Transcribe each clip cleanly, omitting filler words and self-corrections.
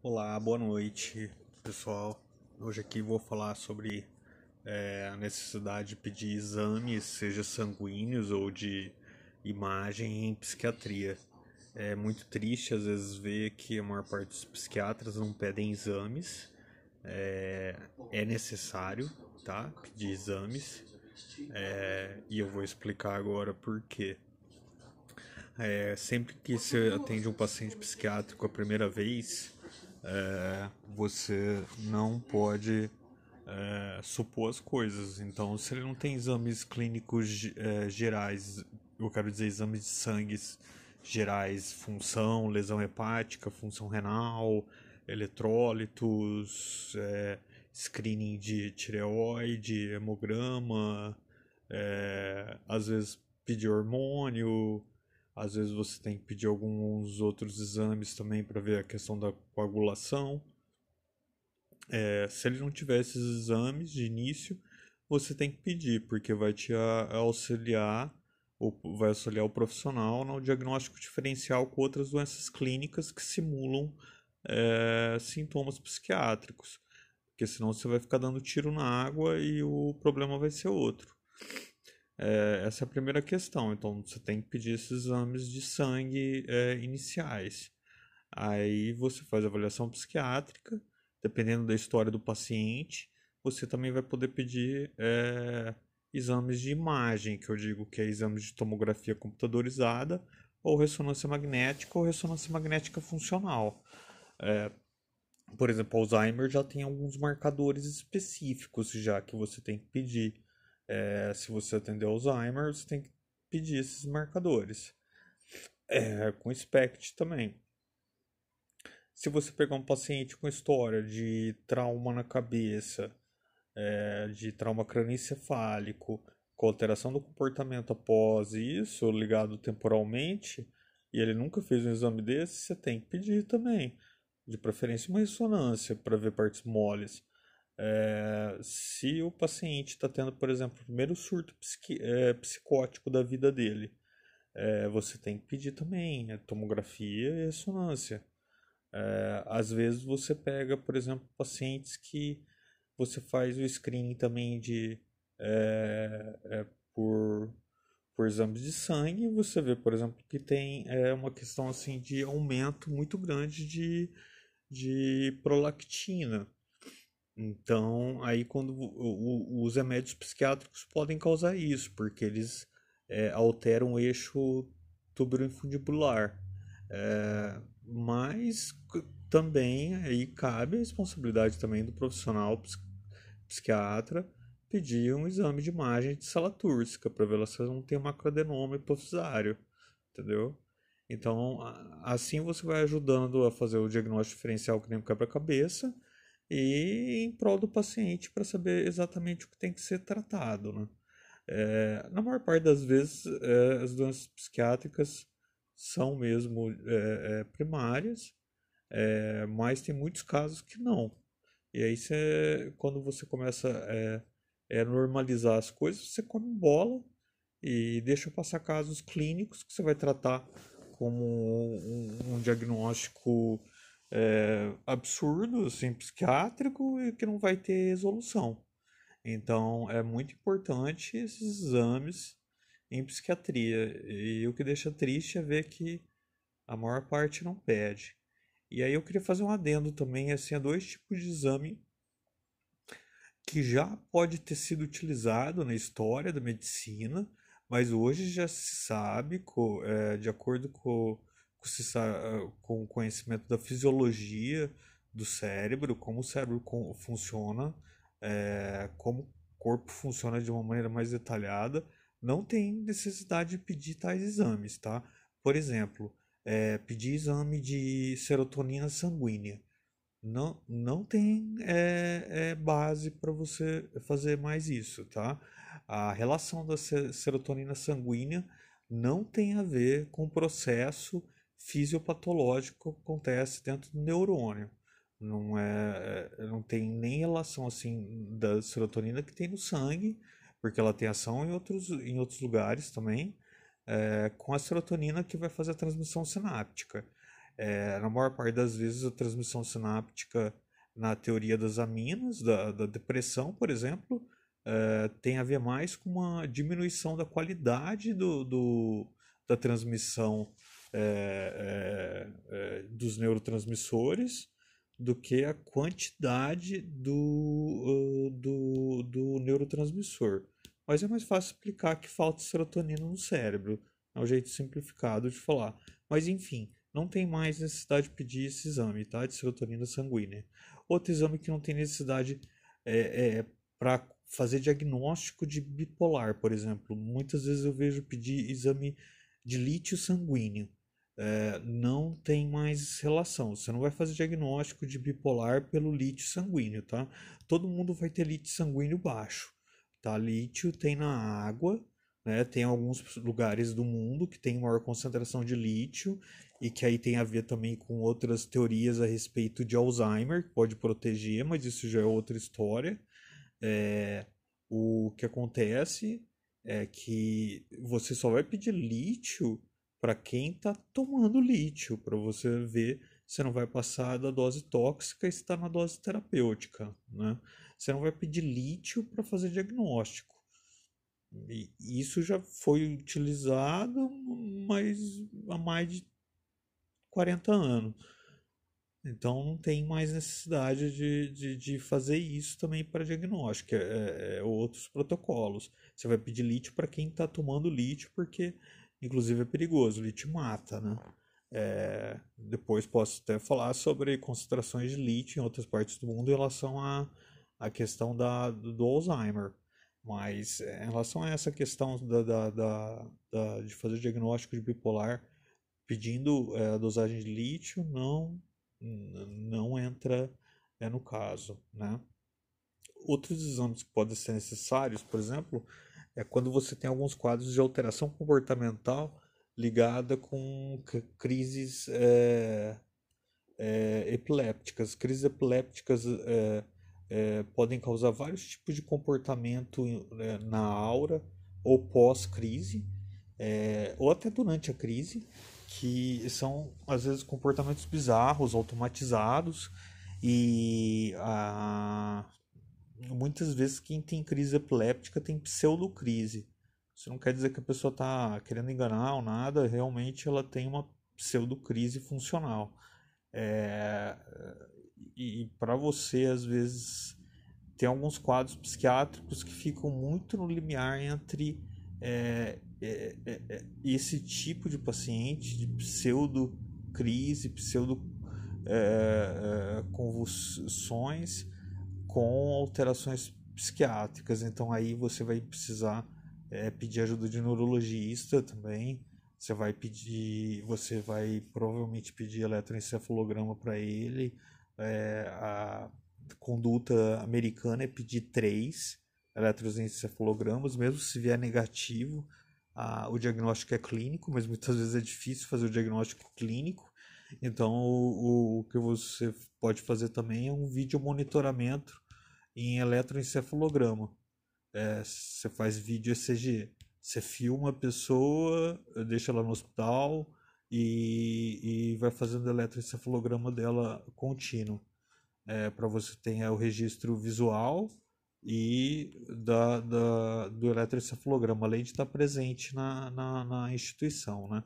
Olá, boa noite, pessoal. Hoje aqui vou falar sobre a necessidade de pedir exames, seja sanguíneos ou de imagem em psiquiatria. É muito triste às vezes ver que a maior parte dos psiquiatras não pedem exames. É necessário, tá? Pedir exames. E eu vou explicar agora por quê. Sempre que você atende um paciente psiquiátrico a primeira vez, você não pode supor as coisas. Então, se ele não tem exames clínicos gerais, eu quero dizer exames de sangue gerais, função, lesão hepática, função renal, eletrólitos, screening de tireoide, hemograma, às vezes pedir hormônio, às vezes você tem que pedir alguns outros exames também para ver a questão da coagulação. Se ele não tiver esses exames de início, você tem que pedir, porque vai te auxiliar, ou vai auxiliar o profissional no diagnóstico diferencial com outras doenças clínicas que simulam sintomas psiquiátricos. Porque senão você vai ficar dando tiro na água e o problema vai ser outro. Essa é a primeira questão. Então você tem que pedir esses exames de sangue iniciais. Aí você faz a avaliação psiquiátrica, dependendo da história do paciente, você também vai poder pedir exames de imagem, que eu digo que é exames de tomografia computadorizada, ou ressonância magnética funcional. Por exemplo, Alzheimer já tem alguns marcadores específicos já que você tem que pedir. Se você atender Alzheimer, você tem que pedir esses marcadores. Com SPECT também. Se você pegar um paciente com história de trauma na cabeça, de trauma crânioencefálico, com alteração do comportamento após isso, ligado temporalmente, e ele nunca fez um exame desse, você tem que pedir também. De preferência uma ressonância para ver partes moles. Se o paciente está tendo, por exemplo, o primeiro surto psicótico da vida dele, você tem que pedir também tomografia e ressonância. Às vezes você pega, por exemplo, pacientes que você faz o screening também é, é, por, por exames de sangue, e você vê, por exemplo, que tem uma questão assim de aumento muito grande de prolactina. Então, aí quando os remédios psiquiátricos podem causar isso, porque eles alteram o eixo tuberoinfundibular. Mas também aí cabe a responsabilidade também do profissional psiquiatra pedir um exame de imagem de sala túrcica para ver se não tem macroadenoma hipofisário, entendeu? Então, assim você vai ajudando a fazer o diagnóstico diferencial que nem um quebra-cabeça e em prol do paciente para saber exatamente o que tem que ser tratado, né? Na maior parte das vezes, as doenças psiquiátricas são mesmo primárias, mas tem muitos casos que não. E aí, quando você começa a normalizar as coisas, você come bola e deixa passar casos clínicos que você vai tratar como um diagnóstico absurdo, assim, psiquiátrico e que não vai ter resolução. Então, é muito importante esses exames em psiquiatria. E o que deixa triste é ver que a maior parte não pede. E aí eu queria fazer um adendo também, assim, a dois tipos de exame que já pode ter sido utilizado na história da medicina, mas hoje já se sabe, de acordo com o conhecimento da fisiologia do cérebro, como o cérebro funciona, como o corpo funciona de uma maneira mais detalhada, não tem necessidade de pedir tais exames, tá? Por exemplo, pedir exame de serotonina sanguínea. Não tem base para você fazer mais isso, tá? A relação da serotonina sanguínea não tem a ver com o processo fisiopatológico que acontece dentro do neurônio. Não tem nem relação assim da serotonina que tem no sangue, porque ela tem ação em outros lugares também, com a serotonina que vai fazer a transmissão sináptica. Na maior parte das vezes, a transmissão sináptica na teoria das aminas, da depressão, por exemplo, tem a ver mais com uma diminuição da qualidade da transmissão dos neurotransmissores do que a quantidade do neurotransmissor. Mas é mais fácil explicar que falta serotonina no cérebro. É um jeito simplificado de falar. Mas enfim, não tem mais necessidade de pedir esse exame, tá? De serotonina sanguínea. Outro exame que não tem necessidade para fazer diagnóstico de bipolar, por exemplo. Muitas vezes eu vejo pedir exame de lítio sanguíneo. Não tem mais relação. Você não vai fazer diagnóstico de bipolar pelo lítio sanguíneo, tá? Todo mundo vai ter lítio sanguíneo baixo, tá? Lítio tem na água, né? Tem alguns lugares do mundo que tem maior concentração de lítio e que aí tem a ver também com outras teorias a respeito de Alzheimer, que pode proteger, mas isso já é outra história. O que acontece é que você só vai pedir lítio para quem está tomando lítio, para você ver se não vai passar da dose tóxica e está na dose terapêutica, né? Você não vai pedir lítio para fazer diagnóstico. E isso já foi utilizado, mas há mais de 40 anos. Então não tem mais necessidade de fazer isso também para diagnóstico, outros protocolos. Você vai pedir lítio para quem está tomando lítio, porque inclusive é perigoso, o lítio mata, né? Depois posso até falar sobre concentrações de lítio em outras partes do mundo em relação à questão do Alzheimer. Mas em relação a essa questão de fazer diagnóstico de bipolar pedindo a dosagem de lítio, não entra no caso, né? Outros exames que podem ser necessários, por exemplo, é quando você tem alguns quadros de alteração comportamental ligada com crises epilépticas. Crises epilépticas podem causar vários tipos de comportamento na aura ou pós-crise, ou até durante a crise, que são às vezes comportamentos bizarros, automatizados e muitas vezes quem tem crise epiléptica tem pseudocrise. Isso não quer dizer que a pessoa está querendo enganar ou nada, realmente ela tem uma pseudocrise funcional. É, e para você, às vezes, tem alguns quadros psiquiátricos que ficam muito no limiar entre esse tipo de paciente, de pseudo-crise, pseudo-convulsões com alterações psiquiátricas. Então aí você vai precisar pedir ajuda de neurologista também. Você vai provavelmente pedir eletroencefalograma para ele. A conduta americana é pedir 3 eletroencefalogramas, mesmo se vier negativo. O diagnóstico é clínico, mas muitas vezes é difícil fazer o diagnóstico clínico. Então, o que você pode fazer também é um vídeo monitoramento em eletroencefalograma. Você faz vídeo ECG. Você filma a pessoa, deixa ela no hospital e vai fazendo eletroencefalograma dela contínuo. Para você ter o registro visual e do eletroencefalograma, além de estar presente na instituição, né?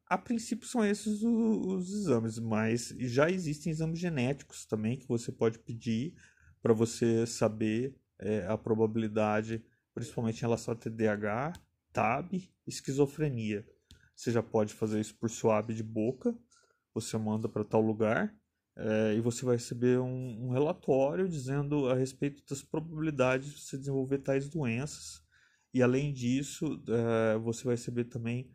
A princípio são esses os exames, mas já existem exames genéticos também que você pode pedir para você saber a probabilidade, principalmente em relação a TDAH, TAB, esquizofrenia. Você já pode fazer isso por swab de boca, você manda para tal lugar e você vai receber um relatório dizendo a respeito das probabilidades de você desenvolver tais doenças. E além disso, você vai receber também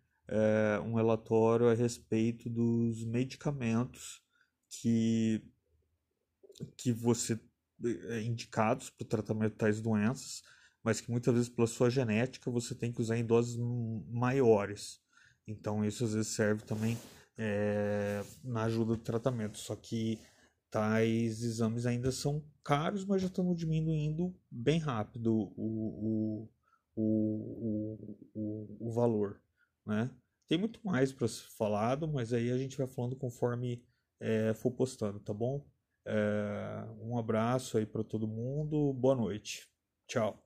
um relatório a respeito dos medicamentos que, que você indicados para o tratamento de tais doenças, mas que muitas vezes pela sua genética você tem que usar em doses maiores. Então isso às vezes serve também na ajuda do tratamento. Só que tais exames ainda são caros, mas já estão diminuindo bem rápido o valor, né? Tem muito mais para ser falado, mas aí a gente vai falando conforme for postando, tá bom? Um abraço aí para todo mundo, boa noite. Tchau.